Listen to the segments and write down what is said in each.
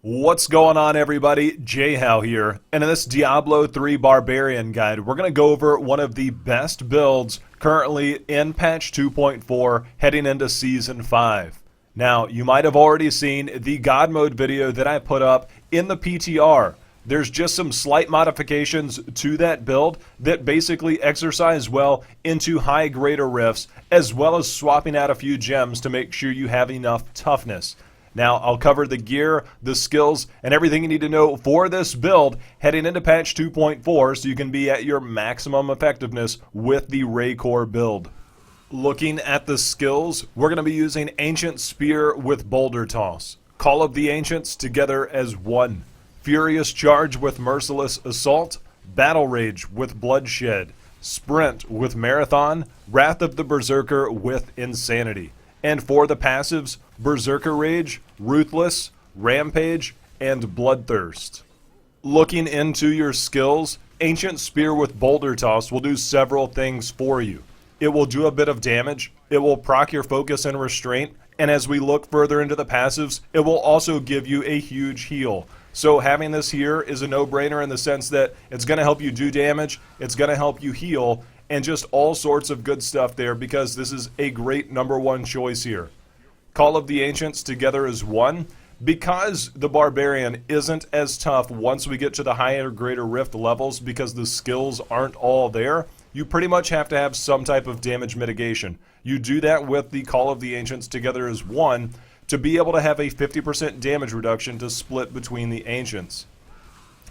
What's going on, everybody? J-How here, and in this Diablo 3 Barbarian guide, we're going to go over one of the best builds currently in patch 2.4 heading into Season 5. Now, you might have already seen the God Mode video that I put up in the PTR. There's just some slight modifications to that build that basically exercise well into high greater rifts, as well as swapping out a few gems to make sure you have enough toughness. Now, I'll cover the gear, the skills, and everything you need to know for this build heading into patch 2.4 so you can be at your maximum effectiveness with the Raycore build. Looking at the skills, we're going to be using Ancient Spear with Boulder Toss, Call of the Ancients together as one, Furious Charge with Merciless Assault, Battle Rage with Bloodshed, Sprint with Marathon, Wrath of the Berserker with Insanity. And for the passives, Berserker Rage, Ruthless, Rampage, and Bloodthirst. Looking into your skills, Ancient Spear with Boulder Toss will do several things for you. It will do a bit of damage, it will proc your focus and restraint, and as we look further into the passives, it will also give you a huge heal. So having this here is a no-brainer in the sense that it's going to help you do damage, it's going to help you heal, and just all sorts of good stuff there because this is a great number one choice here. Call of the Ancients together as one. Because the Barbarian isn't as tough once we get to the higher greater rift levels because the skills aren't all there, you pretty much have to have some type of damage mitigation. You do that with the Call of the Ancients together as one to be able to have a 50% damage reduction to split between the Ancients.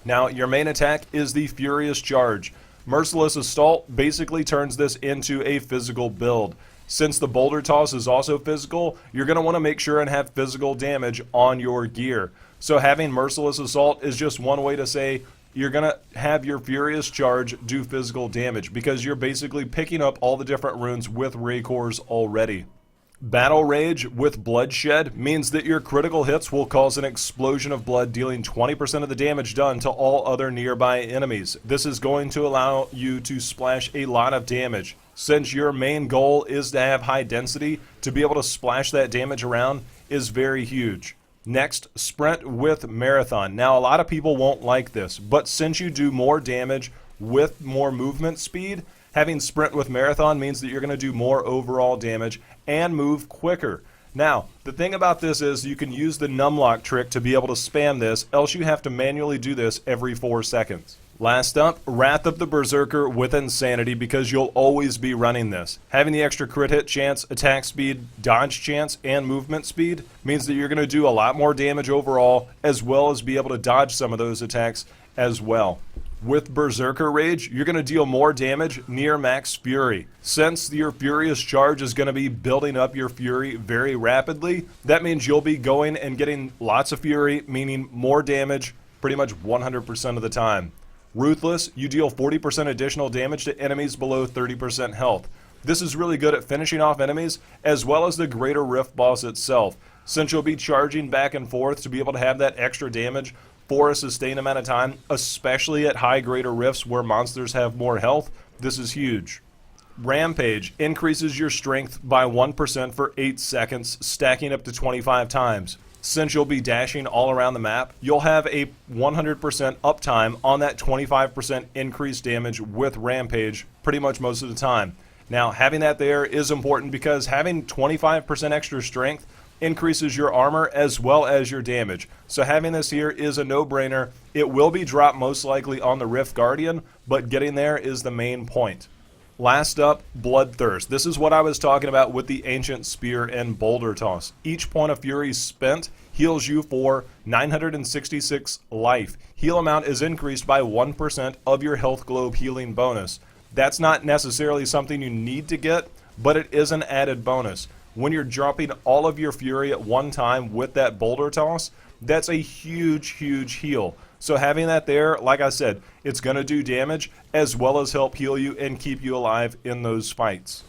Now, your main attack is the Furious Charge. Merciless Assault basically turns this into a physical build. Since the Boulder Toss is also physical, you're going to want to make sure and have physical damage on your gear. So having Merciless Assault is just one way to say you're going to have your Furious Charge do physical damage because you're basically picking up all the different runes with Raycores already. Battle Rage with Bloodshed means that your critical hits will cause an explosion of blood, dealing 20% of the damage done to all other nearby enemies. This is going to allow you to splash a lot of damage. Since your main goal is to have high density, to be able to splash that damage around is very huge. Next, Sprint with Marathon. Now, a lot of people won't like this, but since you do more damage with more movement speed, having Sprint with Marathon means that you're going to do more overall damage and move quicker. Now, the thing about this is you can use the numlock trick to be able to spam this, else you have to manually do this every 4 seconds. Last up, Wrath of the Berserker with Insanity because you'll always be running this. Having the extra crit hit chance, attack speed, dodge chance, and movement speed means that you're going to do a lot more damage overall as well as be able to dodge some of those attacks as well. With Berserker Rage, you're going to deal more damage near max Fury. Since your Furious Charge is going to be building up your Fury very rapidly, that means you'll be going and getting lots of Fury, meaning more damage pretty much 100% of the time. Ruthless, you deal 40% additional damage to enemies below 30% health. This is really good at finishing off enemies as well as the greater rift boss itself. Since you'll be charging back and forth to be able to have that extra damage for a sustained amount of time, especially at high greater rifts where monsters have more health, this is huge. Rampage increases your strength by 1% for 8 seconds, stacking up to 25 times. Since you'll be dashing all around the map, you'll have a 100% uptime on that 25% increased damage with Rampage pretty much most of the time. Now, having that there is important because having 25% extra strength increases your armor as well as your damage. So having this here is a no-brainer. It will be dropped most likely on the Rift Guardian, but getting there is the main point. Last up, Bloodthirst. This is what I was talking about with the Ancient Spear and Boulder Toss. Each point of Fury spent heals you for 966 life. Heal amount is increased by 1% of your health globe healing bonus. That's not necessarily something you need to get, but it is an added bonus. When you're dropping all of your Fury at one time with that Boulder Toss, that's a huge, huge heal. So having that there, like I said, it's going to do damage as well as help heal you and keep you alive in those fights.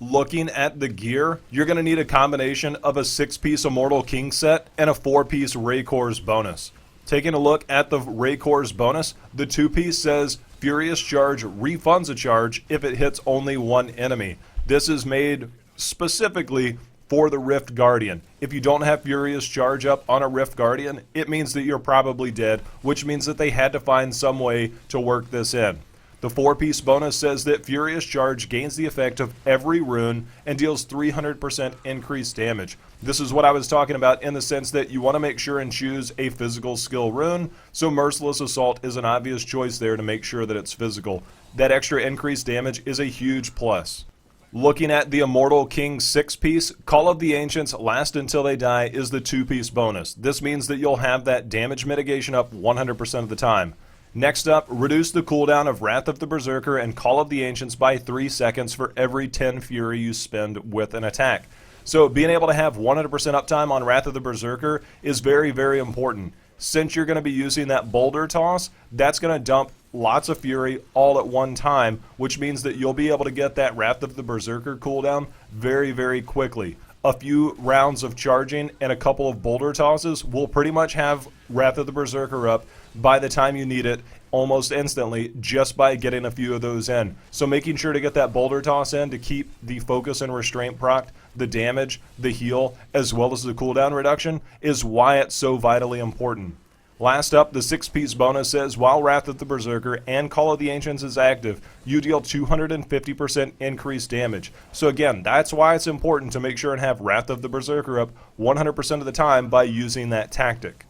Looking at the gear, you're going to need a combination of a 6-piece Immortal King set and a 4-piece Raycores bonus. Taking a look at the Raycores bonus, the 2-piece says Furious Charge refunds a charge if it hits only one enemy. This is made specifically for the Rift Guardian. If you don't have Furious Charge up on a Rift Guardian, it means that you're probably dead, which means that they had to find some way to work this in. The 4-piece bonus says that Furious Charge gains the effect of every rune and deals 300% increased damage. This is what I was talking about in the sense that you want to make sure and choose a physical skill rune, so Merciless Assault is an obvious choice there to make sure that it's physical. That extra increased damage is a huge plus. Looking at the Immortal King 6-piece, Call of the Ancients Last Until They Die is the 2-piece bonus. This means that you'll have that damage mitigation up 100% of the time. Next up, reduce the cooldown of Wrath of the Berserker and Call of the Ancients by 3 seconds for every 10 Fury you spend with an attack. So being able to have 100% uptime on Wrath of the Berserker is very, very important. Since you're going to be using that boulder toss, that's going to dump lots of Fury all at one time, which means that you'll be able to get that Wrath of the Berserker cooldown very, very quickly. A few rounds of charging and a couple of boulder tosses will pretty much have Wrath of the Berserker up by the time you need it almost instantly just by getting a few of those in. So making sure to get that boulder toss in to keep the focus and restraint proc, the damage, the heal, as well as the cooldown reduction is why it's so vitally important. Last up, the 6-piece bonus says, while Wrath of the Berserker and Call of the Ancients is active, you deal 250% increased damage. So again, that's why it's important to make sure and have Wrath of the Berserker up 100% of the time by using that tactic.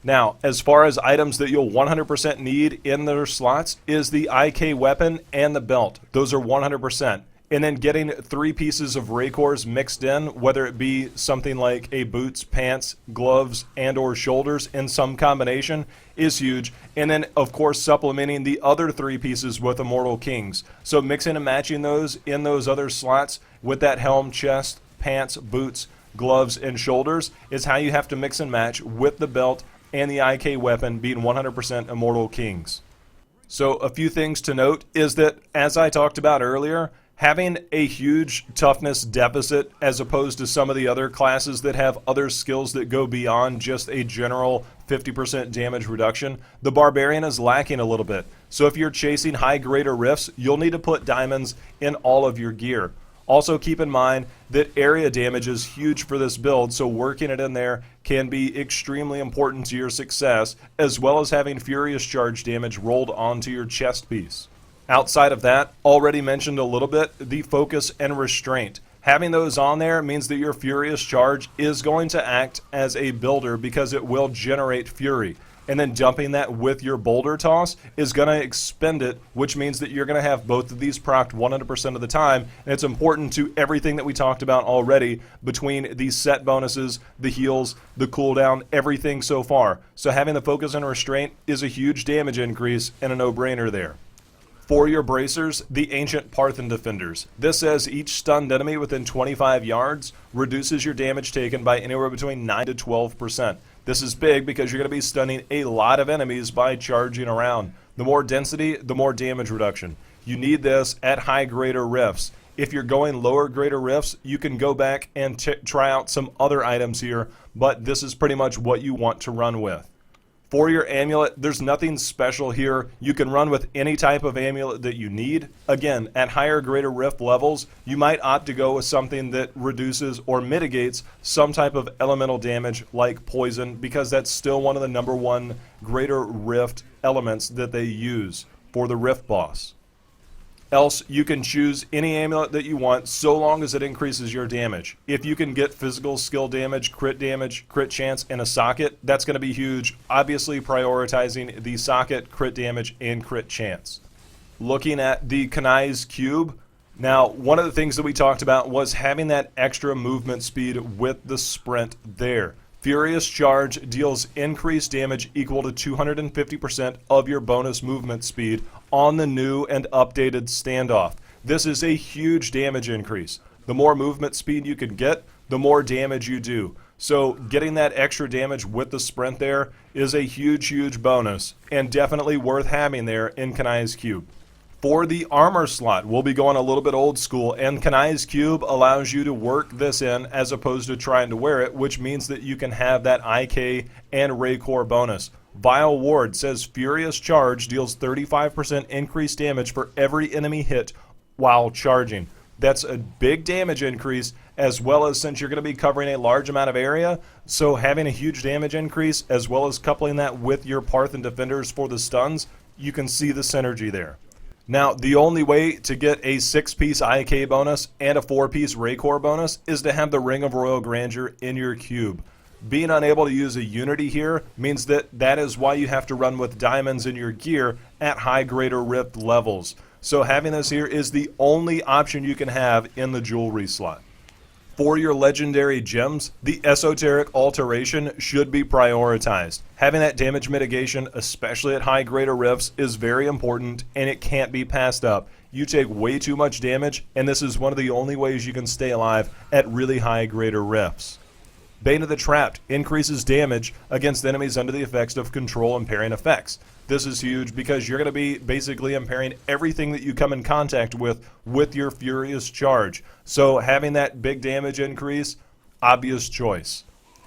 Now, as far as items that you'll 100% need in their slots is the IK weapon and the belt. Those are 100%. And then getting 3 pieces of Raycors mixed in, whether it be something like a boots, pants, gloves, and or shoulders in some combination is huge. And then, of course, supplementing the other 3 pieces with Immortal Kings. So mixing and matching those in those other slots with that helm, chest, pants, boots, gloves, and shoulders is how you have to mix and match with the belt and the IK weapon being 100% Immortal Kings. So a few things to note is that, as I talked about earlier, having a huge toughness deficit as opposed to some of the other classes that have other skills that go beyond just a general 50% damage reduction, the Barbarian is lacking a little bit. So if you're chasing high greater rifts, you'll need to put diamonds in all of your gear. Also keep in mind that area damage is huge for this build, so working it in there can be extremely important to your success, as well as having Furious Charge damage rolled onto your chest piece. Outside of that, already mentioned a little bit, the focus and restraint. Having those on there means that your Furious Charge is going to act as a builder because it will generate Fury. And then dumping that with your boulder toss is going to expend it, which means that you're going to have both of these procced 100% of the time. And it's important to everything that we talked about already between these set bonuses, the heals, the cooldown, everything so far. So having the focus and restraint is a huge damage increase and a no-brainer there. For your bracers, the Ancient Parthen Defenders. This says each stunned enemy within 25 yards reduces your damage taken by anywhere between 9 to 12%. This is big because you're going to be stunning a lot of enemies by charging around. The more density, the more damage reduction. You need this at high greater rifts. If you're going lower greater rifts, you can go back and try out some other items here, but this is pretty much what you want to run with. For your amulet, there's nothing special here. You can run with any type of amulet that you need. Again, at higher greater rift levels, you might opt to go with something that reduces or mitigates some type of elemental damage like poison, because that's still one of the #1 greater rift elements that they use for the rift boss. Else, you can choose any amulet that you want so long as it increases your damage. If you can get physical skill damage, crit chance, and a socket, that's going to be huge. Obviously prioritizing the socket, crit damage, and crit chance. Looking at the Kanai's Cube, now one of the things that we talked about was having that extra movement speed with the sprint there. Furious Charge deals increased damage equal to 250% of your bonus movement speed on the new and updated standoff. This is a huge damage increase. The more movement speed you can get, the more damage you do. So getting that extra damage with the sprint there is a huge, huge bonus, and definitely worth having there in Kanai's Cube. For the armor slot, we'll be going a little bit old school, and Kanai's Cube allows you to work this in as opposed to trying to wear it, which means that you can have that IK and Raycor bonus. Vile Ward says Furious Charge deals 35% increased damage for every enemy hit while charging. That's a big damage increase, as well as since you're going to be covering a large amount of area, so having a huge damage increase as well as coupling that with your Parthan defenders for the stuns, you can see the synergy there. Now, the only way to get a 6-piece IK bonus and a 4-piece Raycore bonus is to have the Ring of Royal Grandeur in your cube. Being unable to use a Unity here means that is why you have to run with diamonds in your gear at high Greater Rift levels. So having this here is the only option you can have in the jewelry slot. For your legendary gems, the esoteric alteration should be prioritized. Having that damage mitigation, especially at high Greater Rifts, is very important and it can't be passed up. You take way too much damage, and this is one of the only ways you can stay alive at really high Greater Rifts. Bane of the Trapped increases damage against enemies under the effects of control impairing effects. This is huge because you're going to be basically impairing everything that you come in contact with your Furious Charge. So having that big damage increase, obvious choice.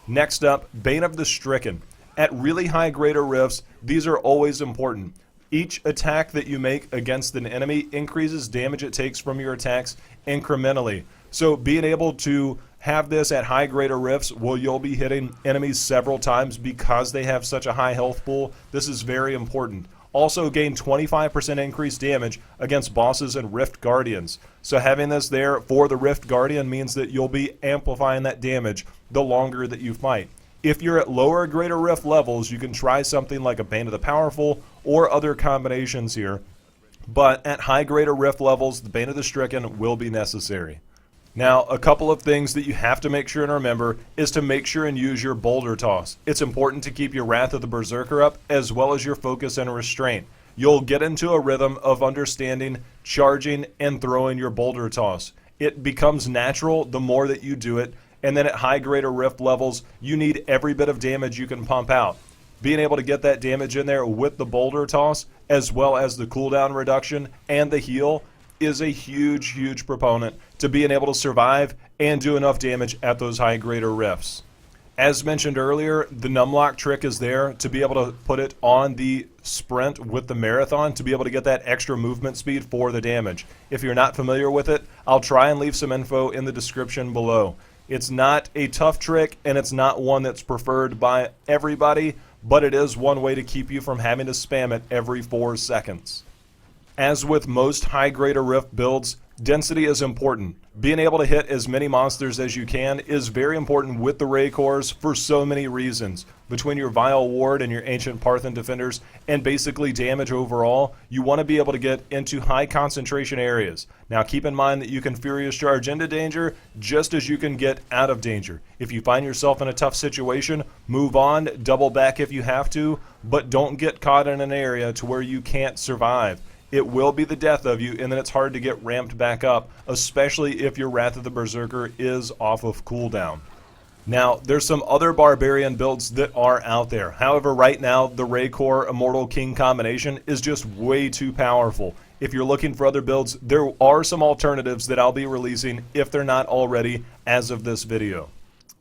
Next up, Bane of the Stricken. At really high Greater Rifts, these are always important. Each attack that you make against an enemy increases damage it takes from your attacks incrementally. So being able to have this at high Greater Rifts where you'll be hitting enemies several times because they have such a high health pool, this is very important. Also gain 25% increased damage against bosses and Rift Guardians. So having this there for the Rift Guardian means that you'll be amplifying that damage the longer that you fight. If you're at lower Greater Rift levels, you can try something like a Bane of the Powerful or other combinations here. But at high Greater Rift levels, the Bane of the Stricken will be necessary. Now, a couple of things that you have to make sure and remember is to make sure and use your boulder toss. It's important to keep your Wrath of the Berserker up as well as your focus and restraint. You'll get into a rhythm of understanding, charging, and throwing your boulder toss. It becomes natural the more that you do it, and then at high Greater Rift levels, you need every bit of damage you can pump out. Being able to get that damage in there with the boulder toss, as well as the cooldown reduction and the heal, is a huge, huge proponent to being able to survive and do enough damage at those high Greater Rifts. As mentioned earlier, the numlock trick is there to be able to put it on the sprint with the marathon to be able to get that extra movement speed for the damage. If you're not familiar with it, I'll try and leave some info in the description below. It's not a tough trick and it's not one that's preferred by everybody, but it is one way to keep you from having to spam it every 4 seconds. As with most high Greater Rift builds, density is important. Being able to hit as many monsters as you can is very important with the Raycores for so many reasons. Between your Vile Ward and your Ancient Parthan defenders and basically damage overall, you want to be able to get into high concentration areas. Now keep in mind that you can Furious Charge into danger just as you can get out of danger. If you find yourself in a tough situation, move on, double back if you have to, but don't get caught in an area to where you can't survive. It will be the death of you, and then it's hard to get ramped back up, especially if your Wrath of the Berserker is off of cooldown. Now, there's some other Barbarian builds that are out there. However, right now, the Raycore Immortal King combination is just way too powerful. If you're looking for other builds, there are some alternatives that I'll be releasing if they're not already as of this video.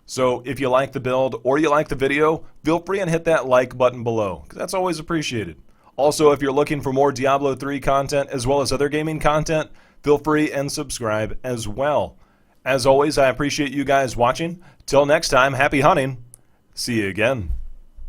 So if you like the build or you like the video, feel free and hit that like button below, because that's always appreciated. Also, if you're looking for more Diablo 3 content as well as other gaming content, feel free and subscribe as well. As always, I appreciate you guys watching. Till next time, happy hunting. See you again.